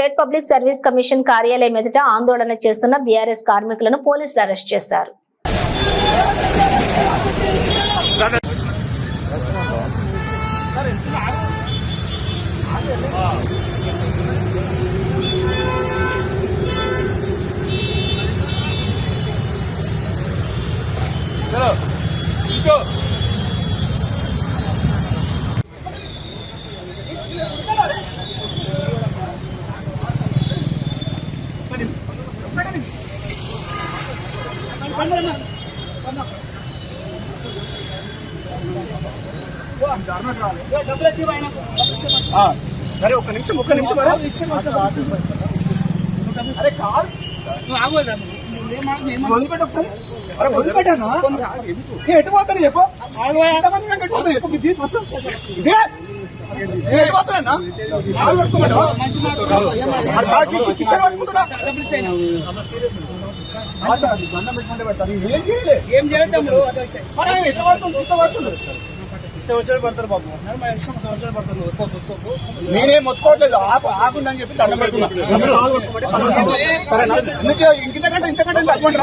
State public service commission కార్యాలయం ఎదుట ఆందోళన చేస్తున్న బీఆర్ఎస్ కార్మికులను పోలీసులు అరెస్ట్ చేశారు. अरे ఒక్క నిమిషం అరే కాల్ వదిలిపెట్టాను ఎటు పోతాను చెప్పు ఏం చేయలేదు ఇష్టం వచ్చాడు పడతారు బాబు నేనేం మొత్తుకోవట్లేదు ఆగుందని చెప్పి దండం పెడుతున్నా ఇంతకంటే అటువంటి